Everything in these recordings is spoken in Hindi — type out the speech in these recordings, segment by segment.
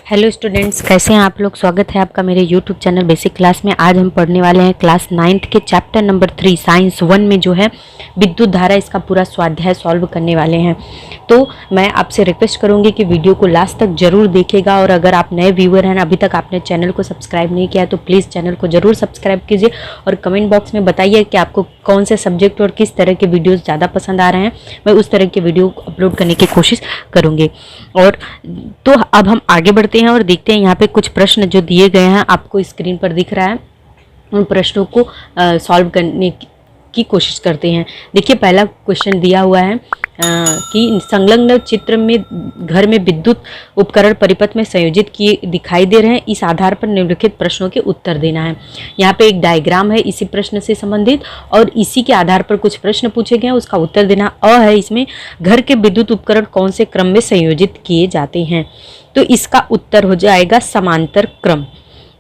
हेलो स्टूडेंट्स, कैसे हैं आप लोग। स्वागत है आपका मेरे यूट्यूब चैनल बेसिक क्लास में। आज हम पढ़ने वाले हैं क्लास 9th के चैप्टर नंबर 3 साइंस 1 में जो है विद्युत धारा, इसका पूरा स्वाध्याय सॉल्व करने वाले हैं। तो मैं आपसे रिक्वेस्ट करूंगी कि वीडियो को लास्ट तक जरूर देखिएगा, और अगर आप नए व्यूअर हैं, अभी तक आपने चैनल को सब्सक्राइब नहीं किया है तो प्लीज़ चैनल को जरूर सब्सक्राइब कीजिए, और कमेंट बॉक्स में बताइए कि आपको कौन से सब्जेक्ट और किस तरह के वीडियोज़ ज़्यादा पसंद आ रहे हैं। मैं उस तरह के वीडियो अपलोड करने की कोशिश करूँगी। और तो अब हम आगे बढ़ते हैं और देखते हैं यहाँ पे कुछ प्रश्न जो दिए गए हैं, आपको स्क्रीन पर दिख रहा है। उन प्रश्नों को सॉल्व करने की कोशिश करते हैं। देखिए, पहला क्वेश्चन दिया हुआ है कि संलग्न चित्र में घर में विद्युत उपकरण परिपथ में संयोजित किए दिखाई दे रहे हैं। इस आधार पर निम्नलिखित प्रश्नों के उत्तर देना है। यहाँ पे एक डायग्राम है इसी प्रश्न से संबंधित, और इसी के आधार पर कुछ प्रश्न पूछे गए हैं, उसका उत्तर देना है। इसमें घर के विद्युत उपकरण कौन से क्रम में संयोजित किए जाते हैं, तो इसका उत्तर हो जाएगा समांतर क्रम।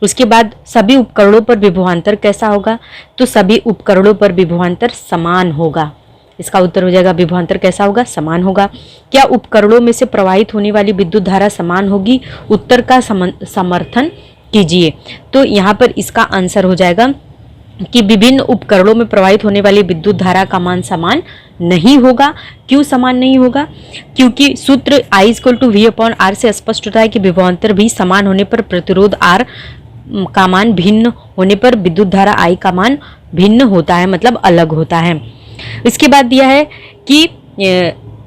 उसके बाद सभी उपकरणों पर विभवांतर कैसा होगा, तो सभी उपकरणों पर विभवांतर समान होगा। इसका उत्तर हो जाएगा विभवांतर कैसा होगा, समान होगा। क्या उपकरणों में से प्रवाहित होने वाली विद्युत धारा समान होगी, उत्तर का समर्थन कीजिए। तो यहाँ पर इसका आंसर हो जाएगा कि विभिन्न उपकरणों में प्रवाहित होने वाली विद्युत धारा का मान समान नहीं होगा। क्यों समान नहीं होगा, क्योंकि सूत्र I=V/R से स्पष्ट होता है कि विभवांतर भी समान होने पर प्रतिरोध R का मान भिन्न होने पर विद्युत धारा I का मान भिन्न होता है, मतलब अलग होता है। इसके बाद दिया है कि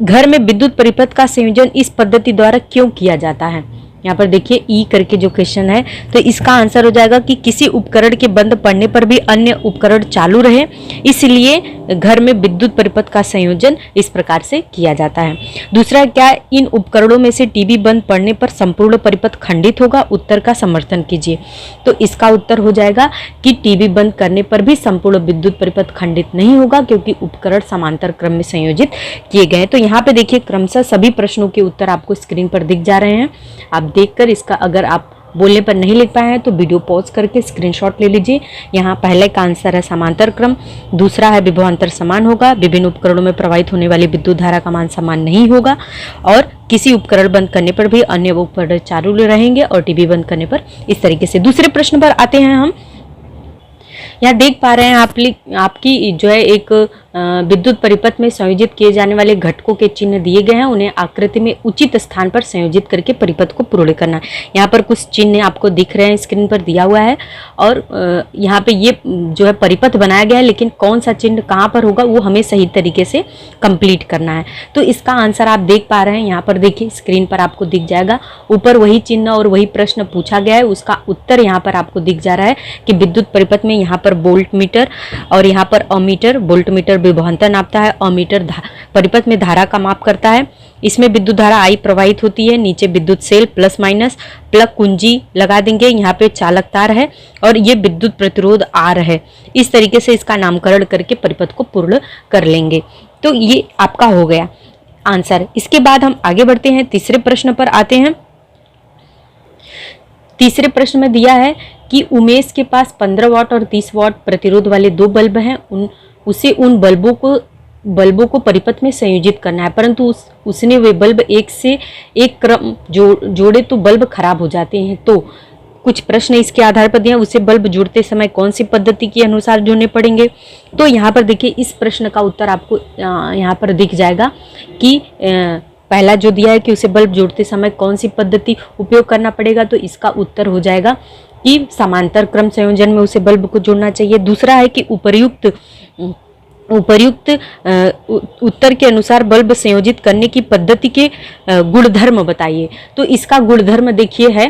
घर में विद्युत परिपथ का संयोजन इस पद्धति द्वारा क्यों किया जाता है। यहाँ पर देखिए ई करके जो क्वेश्चन है, तो इसका आंसर हो जाएगा कि किसी उपकरण के बंद पड़ने पर भी अन्य उपकरण चालू रहे, इसलिए घर में विद्युत परिपथ का संयोजन इस प्रकार से किया जाता है। दूसरा, क्या इन उपकरणों में से टीवी बंद पड़ने पर संपूर्ण परिपथ खंडित होगा, उत्तर का समर्थन कीजिए। तो इसका उत्तर हो जाएगा कि टीवी बंद करने पर भी संपूर्ण विद्युत परिपथ खंडित नहीं होगा, क्योंकि उपकरण समांतर क्रम में संयोजित किए गए। तो यहाँ पे देखिए क्रमशः सभी प्रश्नों के उत्तर आपको स्क्रीन पर दिख जा रहे हैं। आप देखकर इसका, अगर आप बोलने पर नहीं लिख पाए हैं तो वीडियो पॉज करके स्क्रीनशॉट ले लीजिए। यहाँ पहले का आंसर है समांतर क्रम, दूसरा है विभवांतर समान होगा, विभिन्न उपकरणों में प्रवाहित होने वाली विद्युत धारा का मान समान नहीं होगा, और किसी उपकरण बंद करने पर भी अन्य उपकरण चालू रहेंगे, और टीवी बंद करने पर इस तरीके से। दूसरे प्रश्न पर आते हैं हम। यहाँ देख पा रहे हैं आपकी जो है एक विद्युत परिपथ में संयोजित किए जाने वाले घटकों के चिन्ह दिए गए हैं। उन्हें आकृति में उचित स्थान पर संयोजित करके परिपथ को पूर्ण करना है। यहाँ पर कुछ चिन्ह आपको दिख रहे हैं, स्क्रीन पर दिया हुआ है, और यहाँ पे ये जो है परिपथ बनाया गया है, लेकिन कौन सा चिन्ह कहाँ पर होगा वो हमें सही तरीके से कंप्लीट करना है। तो इसका आंसर आप देख पा रहे हैं, यहाँ पर देखिए स्क्रीन पर आपको दिख जाएगा। ऊपर वही चिन्ह और वही प्रश्न पूछा गया है, उसका उत्तर यहाँ पर आपको दिख जा रहा है कि विद्युत परिपथ में यहाँ पर वोल्ट मीटर और यहाँ पर अमीटर, वोल्ट मीटर विभवांतर नापता है, अमीटर परिपथ में धारा का माप करता है। इसमें विद्युत धारा I प्रवाहित होती है। नीचे विद्युत सेल प्लस माइनस, प्लग कुंजी लगा देंगे। यहाँ पे चालक तार है, और ये विद्युत प्रतिरोध R है। इस तरीके से इसका नामकरण करके परिपथ को पूर्ण कर लेंगे। तो ये आपका हो गया आंसर। इसके बाद हम आगे बढ़ते हैं, तीसरे प्रश्न पर आते हैं। तीसरे प्रश्न में दिया है कि उमेश के पास 15 वाट और 30 वाट प्रतिरोध वाले दो बल्ब हैं। उसे उन बल्बों को परिपथ में संयोजित करना है, परंतु उसने वे बल्ब एक से एक क्रम जोड़े तो बल्ब खराब हो जाते हैं। तो कुछ प्रश्न इसके आधार पर दिए हैं। उसे बल्ब जोड़ते समय कौन सी पद्धति के अनुसार जोड़ने पड़ेंगे। तो यहाँ पर देखिए इस प्रश्न का उत्तर आपको यहाँ पर दिख जाएगा कि पहला जो दिया है कि उसे बल्ब जोड़ते समय कौन सी पद्धति उपयोग करना पड़ेगा, तो इसका उत्तर हो जाएगा कि समांतर क्रम संयोजन में उसे बल्ब को जोड़ना चाहिए। दूसरा है कि उपर्युक्त उत्तर के अनुसार बल्ब संयोजित करने की पद्धति के गुणधर्म बताइए। तो इसका गुणधर्म देखिए है,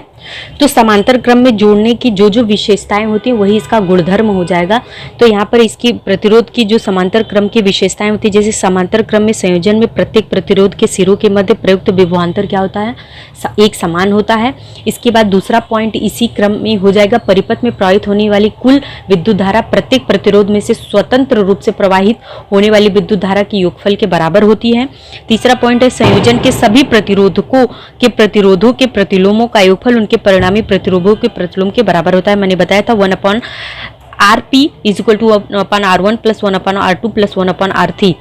तो समांतर क्रम में जोड़ने की जो जो विशेषताएं होती हैं वही इसका गुणधर्म हो जाएगा। तो यहाँ पर इसकी प्रतिरोध की जो समांतर क्रम की विशेषताएं होती है, जैसे समांतर क्रम में संयोजन में प्रत्येक प्रतिरोध के सिरों के मध्य प्रयुक्त विभवांतर क्या होता है, एक समान होता है। इसके बाद दूसरा पॉइंट इसी क्रम में हो जाएगा, परिपथ में प्रवाहित होने वाली कुल विद्युत धारा प्रत्येक प्रतिरोध में से स्वतंत्र रूप से प्रवाहित होने वाली विद्युत धारा की योगफल के बराबर होती है। तीसरा पॉइंट है संयोजन के सभी प्रतिरोधों के प्रतिलोमों का योगफल उनके परिणामी प्रतिरोधों के प्रतिलोम के बराबर होता है। मैंने बताया था 1/Rp = 1/R1 + 1/R2 + 1/R3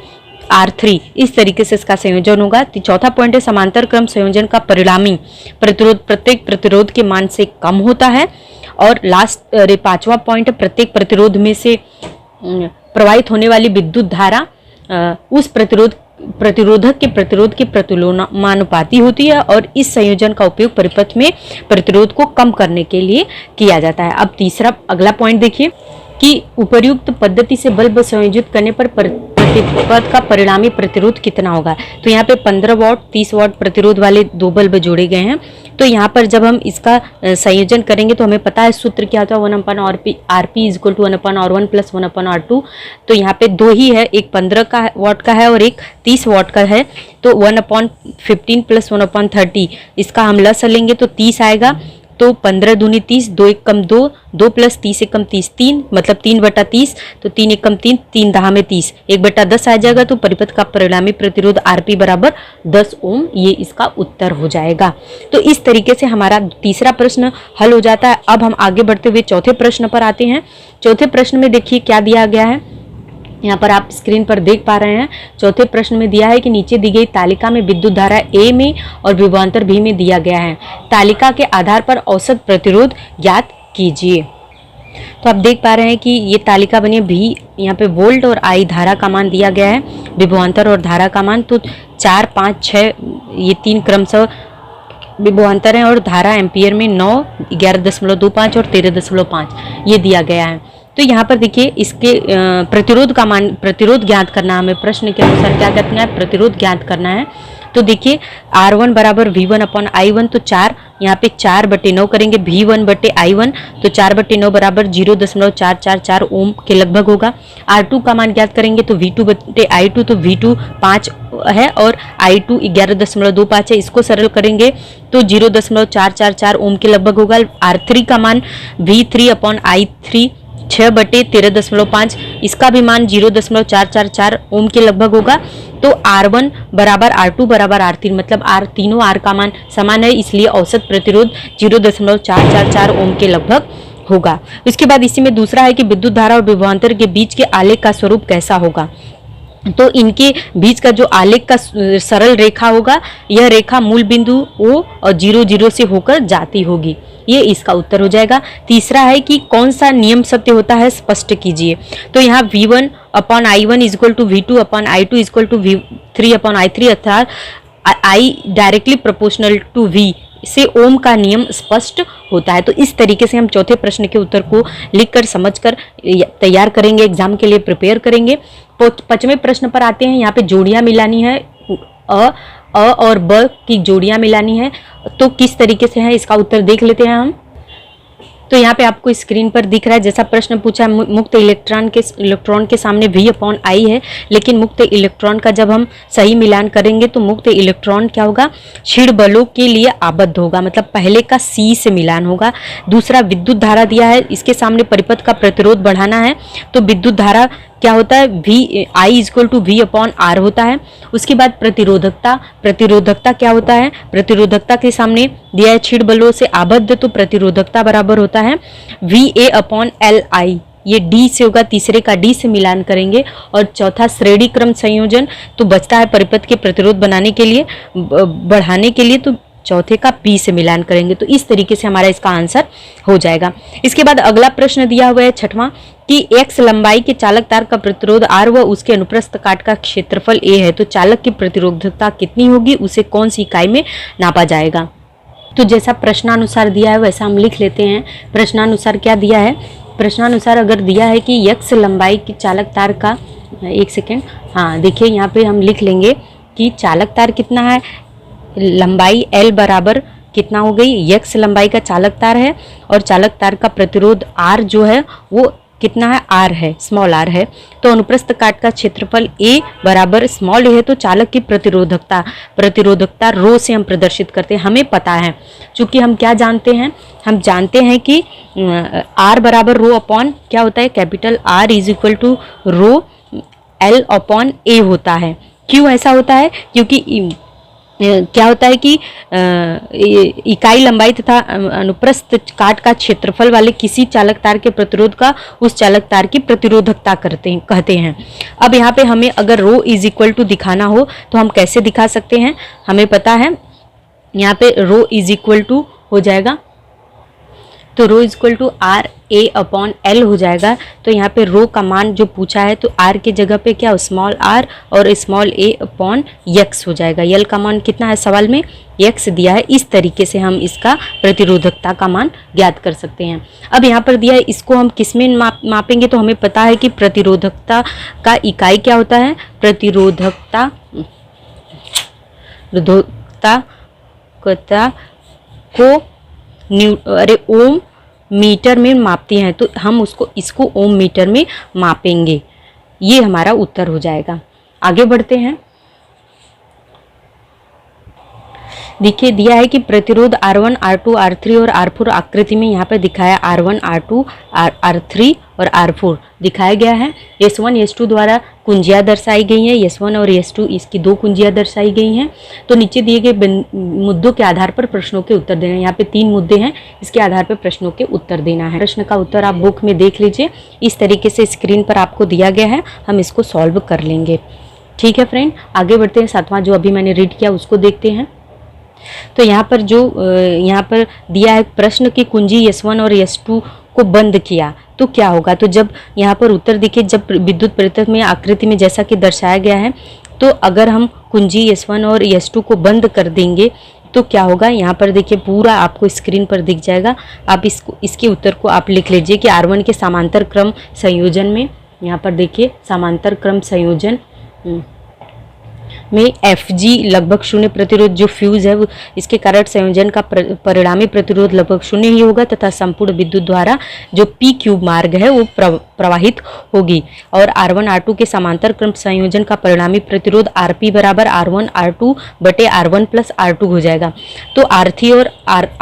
R3, इस तरीके से इसका संयोजन होगा। तो चौथा पॉइंट है समांतर क्रम संयोजन का परिणामी प्रतिरोध प्रत्येक प्रतिरोध के मान से कम होता है। और लास्ट पांचवा पॉइंट, प्रत्येक प्रतिरोध में से प्रवाहित होने वाली विद्युत धारा उस प्रतिरोधक के प्रतिरोध के प्रतिलोमानुपाती होती है और इस संयोजन का उपयोग परिपथ में प्रतिरोध को कम करने के लिए किया जाता है। अब तीसरा अगला पॉइंट देखिए कि उपर्युक्त पद्धति से बल्ब संयोजित करने पर प्रतिपथ का परिणामी प्रतिरोध कितना होगा। तो यहाँ पे 15 वॉट 30 वॉट प्रतिरोध वाले दो बल्ब जोड़े गए हैं। तो यहाँ पर जब हम इसका संयोजन करेंगे तो हमें पता है सूत्र क्या होता है, 1/RP equal to 1/R1 plus 1/R2। तो यहाँ पे दो ही है, एक 15 वॉट का है और एक 30 वॉट का है। तो 1/15 प्लस 1/30 इसका हम लस लेंगे तो 30 आएगा। तो 15 दूनी 30, 2 एक कम 2, 2 प्लस 30 एक कम 30, 3 मतलब 3/30। तो 3 एक कम 3, 3 दहा में 30, 1/10 आ जाएगा। तो परिपथ का परिणामी प्रतिरोध RP बराबर 10 ओम, ये इसका उत्तर हो जाएगा। तो इस तरीके से हमारा तीसरा प्रश्न हल हो जाता है। अब हम आगे बढ़ते हुए चौथे प्रश्न पर आते हैं। चौथे प्रश्न में देखिए क्या दिया गया है, यहाँ पर आप स्क्रीन पर देख पा रहे हैं। चौथे प्रश्न में दिया है कि नीचे दी गई तालिका में विद्युत धारा A में और विभवांतर V में दिया गया है। तालिका के आधार पर औसत प्रतिरोध ज्ञात कीजिए। तो आप देख पा रहे हैं कि ये तालिका बनी है। V यहाँ पे वोल्ट और I धारा का मान दिया गया है, विभवांतर और धारा का मान। तो 4, 5, 6 ये 3 क्रमशः विभवांतर हैं और धारा एम्पियर में 9, 11.25 और 13.5 ये दिया गया है। तो यहाँ पर देखिए इसके प्रतिरोध का मान, प्रतिरोध ज्ञात करना है हमें। प्रश्न के अनुसार क्या करना है, प्रतिरोध ज्ञात करना है। तो देखिए R1 बराबर V1/I1, तो 4 यहाँ पे 4/9 करेंगे V1/I1, तो 4/9 बराबर 0.444 ओम के लगभग होगा। R2 का मान ज्ञात करेंगे तो V2/I2, तो V2 5 है और I2 11.25 है। इसको सरल करेंगे तो 0.444 ओम के लगभग होगा। R3 का मान V3/I3 6/13.5, इसका भी मान 0.444 ओम के लगभग होगा। तो R1 बराबर R2 बराबर R3, मतलब तीनों R का मान समान है, इसलिए औसत प्रतिरोध 0.444 ओम के लगभग होगा। इसके बाद इसी में दूसरा है कि विद्युत धारा और विभवांतर के बीच के आलेख का स्वरूप कैसा होगा। तो इनके बीच का जो आलेख का सरल रेखा होगा, यह रेखा मूल बिंदु O और 0, 0 से होकर जाती होगी, ये इसका उत्तर हो जाएगा। तीसरा है कि कौन सा नियम सत्य होता है, स्पष्ट कीजिए। तो यहाँ V1/I1 equal to V2/I2 equal to V3/I3, अर्थात I directly proportional to V से ओम का नियम स्पष्ट होता है। तो इस तरीके से हम चौथे प्रश्न के उत्तर को लिखकर समझकर तैयार करेंगे, एग्जाम के लिए प्रिपेयर करेंगे। तो पांचवें प्रश्न पर आते हैं। यहाँ पे जोड़ियां मिलानी है, अ और ब की जोड़ियां मिलानी है। तो किस तरीके से है इसका उत्तर देख लेते हैं हम। तो यहाँ पे आपको स्क्रीन पर दिख रहा है, जैसा प्रश्न पूछा है, मुक्त इलेक्ट्रॉन के सामने V/I है, लेकिन मुक्त इलेक्ट्रॉन का जब हम सही मिलान करेंगे तो मुक्त इलेक्ट्रॉन क्या होगा, क्षीण बलों के लिए आबद्ध होगा, मतलब पहले का C से मिलान होगा। दूसरा विद्युत धारा दिया है, इसके सामने परिपथ का प्रतिरोध बढ़ाना है, तो विद्युत धारा क्या होता है, I इक्वल टू V/R होता है। उसके बाद प्रतिरोधकता क्या होता है, प्रतिरोधकता के सामने दिया है क्षीण बलों से आबद्ध, तो प्रतिरोधकता बराबर होता है VA/LI, ये D से होगा, तीसरे का D से मिलान करेंगे। और चौथा श्रेणी क्रम संयोजन, तो बचता है परिपथ के प्रतिरोध बनाने के लिए, बढ़ाने के लिए, तो चौथे का P से मिलान करेंगे। तो इस तरीके से हमारा इसका आंसर हो जाएगा। इसके बाद अगला प्रश्न दिया हुआ है छठवां कि X लंबाई के चालक तार का प्रतिरोध R व उसके अनुप्रस्थ काट का क्षेत्रफल A है, तो चालक की प्रतिरोधकता कितनी होगी, उसे कौन सी इकाई में नापा जाएगा। तो जैसा प्रश्नानुसार दिया है वैसा हम लिख लेते हैं। प्रश्नानुसार क्या दिया है, प्रश्नानुसार अगर दिया है कि X लंबाई की चालक तार का, एक सेकेंड, हाँ देखिए यहाँ पे हम लिख लेंगे कि चालक तार कितना है, लंबाई L बराबर कितना हो गई, X लंबाई का चालक तार है और चालक तार का प्रतिरोध R जो है वो कितना है, R है, स्मॉल r है। तो अनुप्रस्थ काट का क्षेत्रफल A बराबर स्मॉल a है, तो चालक की प्रतिरोधकता रो से हम प्रदर्शित करते हैं। हमें पता है, चूंकि हम क्या जानते हैं, हम जानते हैं कि R बराबर रो अपॉन क्या होता है, capital R is equal to rho L upon A होता है। क्यों ऐसा होता है, क्योंकि क्या होता है कि इकाई लंबाई तथा अनुप्रस्थ काट का क्षेत्रफल वाले किसी चालक तार के प्रतिरोध का उस चालक तार की प्रतिरोधकता कहते हैं। अब यहाँ पे हमें अगर रो इज इक्वल टू दिखाना हो तो हम कैसे दिखा सकते हैं, हमें पता है यहाँ पे रो इज इक्वल टू हो जाएगा, तो rho is equal to R A upon L हो जाएगा। तो यहाँ पे रो का मान जो पूछा है तो आर की जगह पे क्या स्मॉल आर और स्मॉल ए अपॉन यक्स हो जाएगा। यल का मान कितना है सवाल में, यक्स दिया है। इस तरीके से हम इसका प्रतिरोधकता का मान ज्ञात कर सकते हैं। अब यहाँ पर दिया है, इसको हम किस में मापेंगे, तो हमें पता है कि प्रतिरोधकता का इकाई क्या होता है, प्रतिरोधकता को ओम मीटर में मापती हैं, तो हम इसको ओम मीटर में मापेंगे। ये हमारा उत्तर हो जाएगा। आगे बढ़ते हैं। देखिए दिया है कि प्रतिरोध R1, R2, R3 और R4 आकृति में यहाँ पर दिखाया R1, R2, R3 और R4 दिखाया गया है। S1, S2 द्वारा कुंजियाँ दर्शाई गई हैं, S1 और S2 इसकी 2 कुंजियाँ दर्शाई गई हैं। तो नीचे दिए गए मुद्दों के आधार पर प्रश्नों के उत्तर देना है। यहाँ पे 3 मुद्दे हैं, इसके आधार पर प्रश्नों के उत्तर देना है। प्रश्न का उत्तर आप बुक में देख लीजिए, इस तरीके से स्क्रीन पर आपको दिया गया है, हम इसको सॉल्व कर लेंगे। ठीक है फ्रेंड, आगे बढ़ते हैं। 7वां जो अभी मैंने रीड किया उसको देखते हैं। तो यहाँ पर दिया है प्रश्न की कुंजी S1 और S2 को बंद किया तो क्या होगा। तो जब यहाँ पर उत्तर देखिए, जब विद्युत परिपथ में आकृति में जैसा कि दर्शाया गया है, तो अगर हम कुंजी S1 और S2 को बंद कर देंगे तो क्या होगा। यहाँ पर देखिए पूरा आपको स्क्रीन पर दिख जाएगा। आप इसके उत्तर को आप लिख लीजिए कि R1 के समांतर क्रम संयोजन में, यहाँ पर देखिए समांतर क्रम संयोजन में Fg लगभग 0 प्रतिरोध जो फ्यूज है इसके कारण संयोजन का परिणामी प्रतिरोध लगभग 0 ही होगा तथा संपूर्ण विद्युत धारा जो P क्यूब मार्ग है वो प्रवाहित होगी। और R1 R2 के समांतर क्रम संयोजन का परिणामी प्रतिरोध Rp बराबर R1 R2 बटे R1 प्लस R2 हो जाएगा। तो R3 और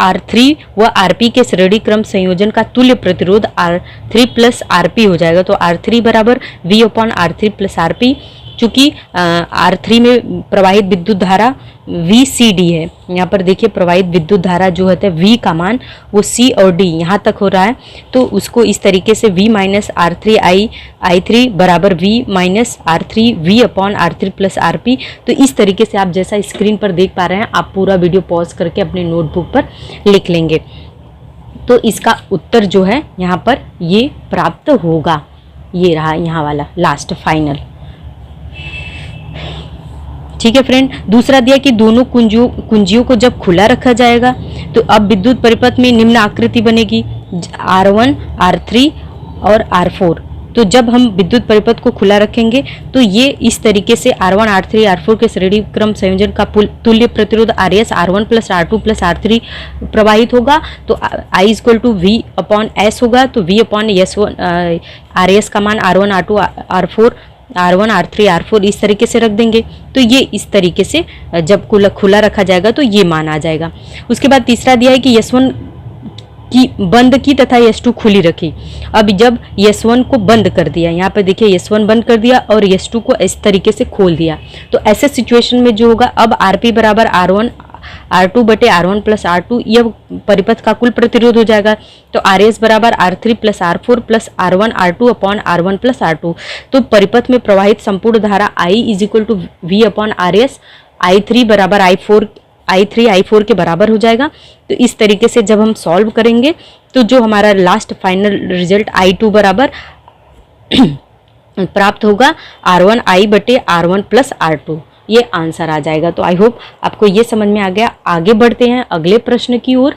R3 व Rp के श्रेणी क्रम संयोजन का तुल्य प्रतिरोध R3 प्लस Rp हो जाएगा। तो R3 बराबर V upon R3 plus Rp। चूंकि R3 में प्रवाहित विद्युत धारा VCD है, यहाँ पर देखिए प्रवाहित विद्युत धारा जो है V का मान वो C और D यहाँ तक हो रहा है, तो उसको इस तरीके से V माइनस R3 I3 बराबर V minus R3 V upon R3 plus RP। तो इस तरीके से आप जैसा स्क्रीन पर देख पा रहे हैं, आप पूरा वीडियो पॉज करके अपने नोटबुक पर लिख लेंगे। तो इसका उत्तर जो है यहाँ पर ये प्राप्त होगा। ये रहा यहाँ वाला लास्ट फाइनल। ठीक है फ्रेंड, दूसरा दिया कि दोनों कुंजियों को जब खुला रखा जाएगा तो अब विद्युत परिपथ में निम्न आकृति बनेगी R1, R3 और R4। तो जब हम विद्युत परिपथ को खुला रखेंगे तो ये इस तरीके से R1, R3, R4 के श्रेणी क्रम संयोजन का तुल्य प्रतिरोध RS R1 plus R2 plus R3 प्रवाहित होगा। तो I equal to V upon S होगा। तो V अपॉन S1 RS का मान R1, R1, R3, R4 इस तरीके से रख देंगे। तो ये इस तरीके से जब खुला रखा जाएगा तो ये मान आ जाएगा। उसके बाद तीसरा दिया है कि S1 की बंद की तथा S2 खुली रखी। अब जब S1 को बंद कर दिया, यहाँ पर देखिए S1 बंद कर दिया और S2 को इस तरीके से खोल दिया, तो ऐसे सिचुएशन में जो होगा अब Rp बराबर R1 R2 बटे R1 प्लस R2 यह परिपथ का कुल प्रतिरोध हो जाएगा। तो RS बराबर R3 plus R4 plus R1 R2 upon R1 plus R2। तो परिपथ में प्रवाहित संपूर्ण धारा I is equal to V upon RS I3 बराबर I3 I4 के बराबर हो जाएगा। तो इस तरीके से जब हम सॉल्व करेंगे तो जो हमारा लास्ट फाइनल रिजल्ट I2 बराबर प्राप्त होगा R1 I बटे R1 प्लस R2, ये आंसर आ जाएगा। तो आई होप आपको ये समझ में आ गया। आगे बढ़ते हैं अगले प्रश्न की ओर।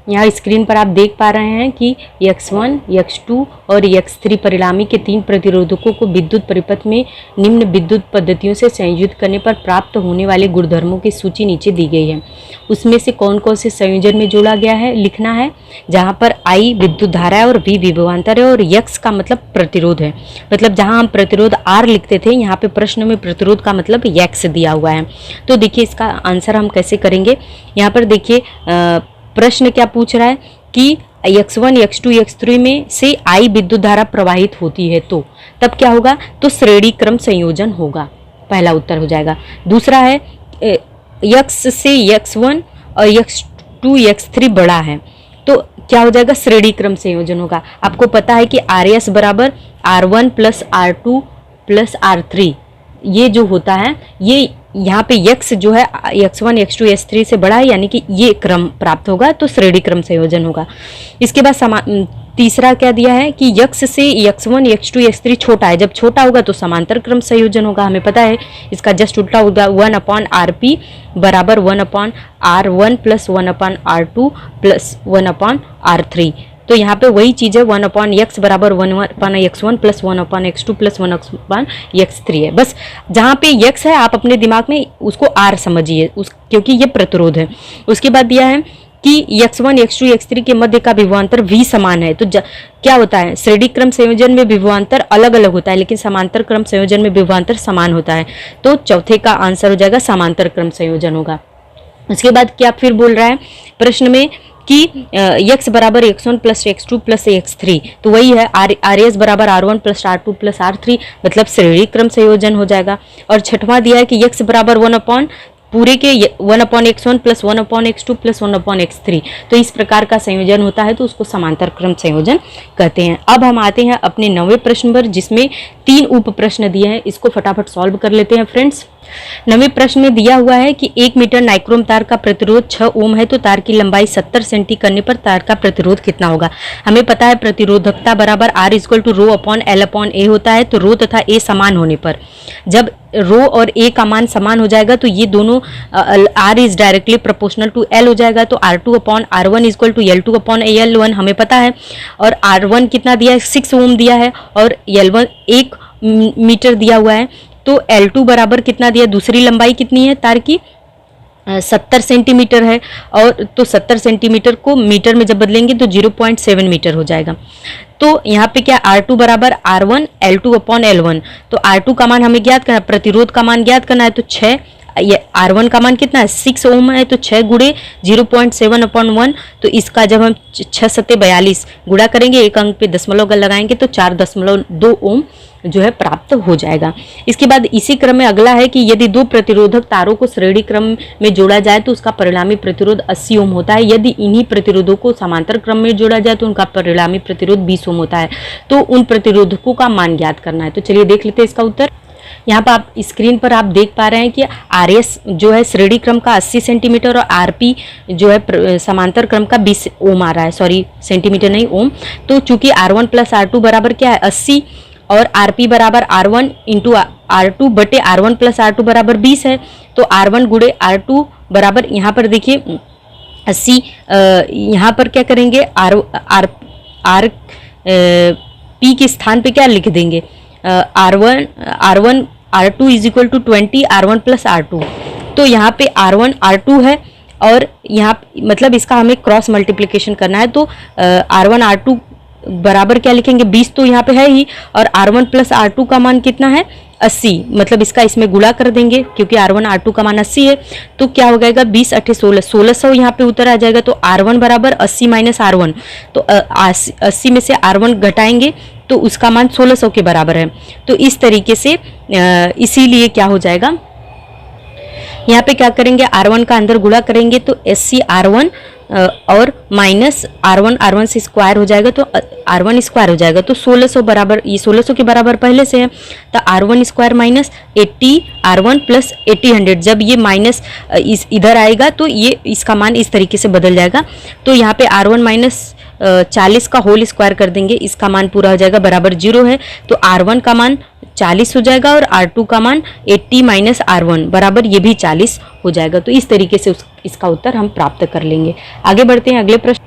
यहाँ स्क्रीन पर आप देख पा रहे हैं कि X1, X2 और X3 परिणामी के 3 प्रतिरोधकों को विद्युत परिपथ में निम्न विद्युत पद्धतियों से संयोजित करने पर प्राप्त होने वाले गुणधर्मों की सूची नीचे दी गई है। उसमें से कौन कौन से संयोजन में जोड़ा गया है लिखना है, जहाँ पर I विद्युत धारा है और V विभवांतर है और X का मतलब प्रतिरोध है। मतलब जहाँ हम प्रतिरोध R लिखते थे, यहाँ पे प्रश्न में प्रतिरोध का मतलब X दिया हुआ है। तो देखिए इसका आंसर हम कैसे करेंगे। यहाँ पर देखिए प्रश्न क्या पूछ रहा है कि X1, X2, X3 में से I विद्युत धारा प्रवाहित होती है तो तब क्या होगा, तो श्रेणी क्रम संयोजन होगा, पहला उत्तर हो जाएगा। दूसरा है x से x1 और x2 x3 बड़ा है तो क्या हो जाएगा, श्रेणी क्रम संयोजन होगा। आपको पता है कि RS बराबर R1 plus R2 plus R3, ये जो होता है ये यहाँ पे x जो है x1 x2 x3 से बड़ा है, यानी कि ये क्रम प्राप्त होगा तो श्रेणी क्रम संयोजन होगा। इसके बाद तीसरा क्या दिया है कि x से x1 x2 x3 छोटा है, जब छोटा होगा तो समांतर क्रम संयोजन होगा। हमें पता है इसका जस्ट उल्टा होगा, 1/RP बराबर 1/R1 plus 1/R2 plus 1/R3। तो यहाँ पे वही चीज़ है, 1/x बराबर 1/x1 plus 1/x2 plus 1/x3 है। बस जहाँ पे x है आप अपने दिमाग में उसको r समझिए, क्योंकि ये प्रतिरोध है। उसके बाद दिया है कि x1 x2 x3 के मध्य का विभवांतर v समान है। तो क्या होता है, श्रेणी क्रम संयोजन में विभवांतर अलग अलग होता है, लेकिन समांतर क्रम संयोजन में विभवांतर समान होता है। तो चौथे का आंसर हो जाएगा समांतर क्रम संयोजन होगा। उसके बाद क्या फिर बोल रहा है प्रश्न में कि x बराबर x1 plus x2 plus x3, तो वही है RS बराबर R1 plus R2 plus R3, मतलब श्रेणी क्रम संयोजन हो जाएगा। और छठवां दिया है कि x बराबर 1 पूरे के 1/x1 plus 1/x2 plus 1/x3, तो इस प्रकार का संयोजन होता है तो उसको समांतर क्रम संयोजन कहते हैं। अब हम आते हैं अपने 9वें प्रश्न पर, जिसमें 3 उप प्रश्न दिए हैं। इसको फटाफट सॉल्व कर लेते हैं फ्रेंड्स। 9वें प्रश्न में दिया हुआ है कि 1 मीटर नाइक्रोम तार का प्रतिरोध 6 ओम है, तो तार की लंबाई 70 सेंटी करने पर तार का प्रतिरोध कितना होगा। हमें पता है प्रतिरोधकता बराबर R = ρ/L/A होता है। तो रो तथा A समान होने पर, जब रो और A का मान समान हो जाएगा तो ये दोनों R is directly proportional to L हो जाएगा। तो R2/R1 = L2/L1 हमें पता है। और R1 कितना दिया है, 6 ओम दिया है, और L1 1 मीटर दिया हुआ है। तो L2 बराबर कितना दिया, दूसरी लंबाई कितनी है तार की, 70 सेंटीमीटर है। और तो 70 सेंटीमीटर को मीटर में जब बदलेंगे तो 0.7 मीटर हो जाएगा। तो यहाँ पे क्या, R2 बराबर R1 L2/L1। तो R2 का मान हमें ज्ञात करना है, प्रतिरोध का मान ज्ञात करना है। तो 6, ये R1 का मान कितना है, 6 ओम है, तो 6 गुणे 0.7/1। तो इसका जब हम 6 सत्ते 42 गुणा करेंगे, एक अंक पे दशमलव लगाएंगे तो 4.2 ओम जो है प्राप्त हो जाएगा। इसके बाद इसी क्रम में अगला है कि यदि 2 प्रतिरोधक तारों को श्रेणी क्रम में जोड़ा जाए तो उसका परिणामी प्रतिरोध 80 ओम होता है। यदि इन्हीं प्रतिरोधों को समांतर क्रम में जोड़ा जाए तो उनका परिणामी प्रतिरोध 20 ओम होता है। तो उन प्रतिरोधकों का मान ज्ञात करना है। तो चलिए देख लेते हैं इसका उत्तर। यहाँ पर आप स्क्रीन पर आप देख पा रहे हैं कि RS जो है श्रेणी क्रम का 80 सेंटीमीटर और RP जो है समांतर क्रम का 20 ओम आ रहा है, सॉरी सेंटीमीटर नहीं ओम। तो चूंकि R1 प्लस R2 बराबर क्या है 80, और RP बराबर R1 इंटू R2 बटे R1 प्लस R2 बराबर 20 है। तो R1 गुणे R2 बराबर, यहाँ पर देखिए 80, यहाँ पर क्या करेंगे, P के स्थान पे क्या लिख देंगे, R1 R2 is equal to 20 R1 plus R2। तो यहाँ पे R1 R2 है, और यहाँ मतलब इसका हमें क्रॉस मल्टीप्लिकेशन करना है। तो R1 R2 बराबर क्या लिखेंगे, 20 तो यहाँ पे है ही, और R1 प्लस R2 का मान कितना है 80, मतलब इसका इसमें गुणा कर देंगे क्योंकि R1 R2 का मान 80 है। तो क्या हो जाएगा 20 8 16 1600 यहाँ पे उत्तर आ जाएगा। तो R1 बराबर 80 माइनस R1, तो 80 में से R1 घटाएंगे तो उसका मान 1600 के बराबर है। तो इस तरीके से इसीलिए क्या हो जाएगा, यहाँ पे क्या करेंगे, R1 का अंदर गुणा करेंगे तो 80 R1 और माइनस R1 से स्क्वायर हो जाएगा, तो R1 स्क्वायर हो जाएगा। तो 1600 बराबर, ये 1600 के बराबर पहले से है, तो R1 square minus 80 R1 plus 80 जब ये माइनस इधर आएगा तो ये इसका मान इस तरीके से बदल जाएगा। तो यहाँ पे R1 माइनस 40 का होल स्क्वायर कर देंगे, इसका मान पूरा हो जाएगा बराबर 0 है। तो R1 का मान 40 हो जाएगा और R2 का मान 80 माइनस R1 बराबर ये भी 40 हो जाएगा। तो इस तरीके से इसका उत्तर हम प्राप्त कर लेंगे। आगे बढ़ते हैं अगले प्रश्न।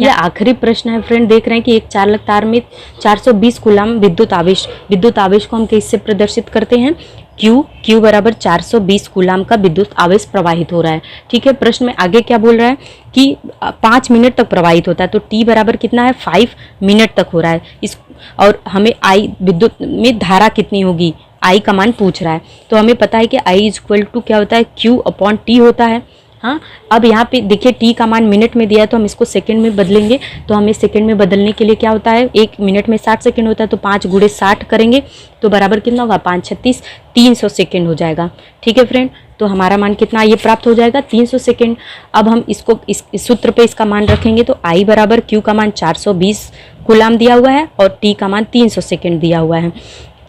यह आखिरी प्रश्न है फ्रेंड। देख रहे हैं कि एक चालक तार में 420 कूलम विद्युत आवेश को हम किससे प्रदर्शित करते हैं, Q बराबर 420 कूलम का विद्युत आवेश प्रवाहित हो रहा है। ठीक है, प्रश्न में आगे क्या बोल रहा है कि 5 मिनट तक प्रवाहित होता है। तो T बराबर कितना है 5 मिनट तक हो रहा है इस, और हमें I विद्युत में धारा कितनी होगी, I का मान पूछ रहा है। तो हमें पता है कि I इज इक्वल टू क्या होता है, Q/T होता है। हाँ, अब यहाँ पे देखिए T का मान मिनट में दिया है तो हम इसको सेकंड में बदलेंगे। तो हमें सेकंड में बदलने के लिए क्या होता है, 1 मिनट में 60 सेकंड होता है, तो 5 गुणे 60 करेंगे तो बराबर कितना होगा 5 36 300 सेकंड हो जाएगा। ठीक है फ्रेंड, तो हमारा मान कितना ये प्राप्त हो जाएगा 300 सेकेंड। अब हम इसको इस सूत्र पे इसका मान रखेंगे तो I बराबर Q का मान 420 कूलाम दिया हुआ है और T का मान 300 सेकेंड दिया हुआ है।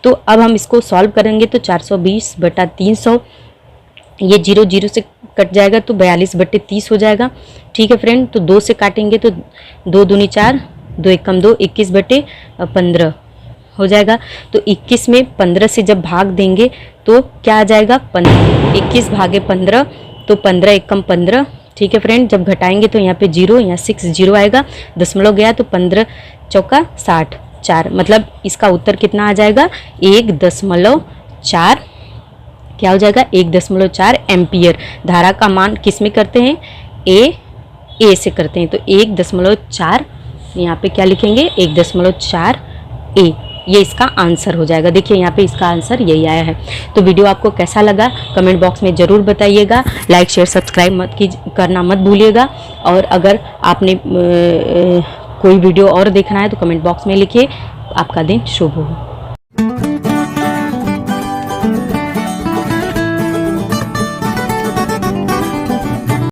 तो अब हम इसको सॉल्व करेंगे तो 420 बटा 300, ये 0 0 से कट जाएगा तो 42 बटे 30 हो जाएगा। ठीक है फ्रेंड, तो 2 से काटेंगे तो 2 दूनी 4, 2 एकम 2, 21 बटे 15 हो जाएगा। तो 21 में 15 से जब भाग देंगे तो क्या आ जाएगा 15, 21 भागे 15 तो 15 एकम 15। ठीक है फ्रेंड, जब घटाएंगे तो यहाँ पे 0, यहाँ 6 0 आएगा, दशमलव गया तो 15 चौका 60, 4, मतलब इसका उत्तर कितना आ जाएगा 1.4, क्या हो जाएगा 1.4 एम्पियर। धारा का मान किस में करते हैं, ए से करते हैं, तो 1.4 यहाँ पे क्या लिखेंगे 1.4 ए, ये इसका आंसर हो जाएगा। देखिए यहाँ पे इसका आंसर यही आया है। तो वीडियो आपको कैसा लगा कमेंट बॉक्स में ज़रूर बताइएगा। लाइक शेयर सब्सक्राइब करना मत भूलिएगा। और अगर आपने कोई वीडियो और देखना है तो कमेंट बॉक्स में लिखिए। आपका दिन शुभ हो।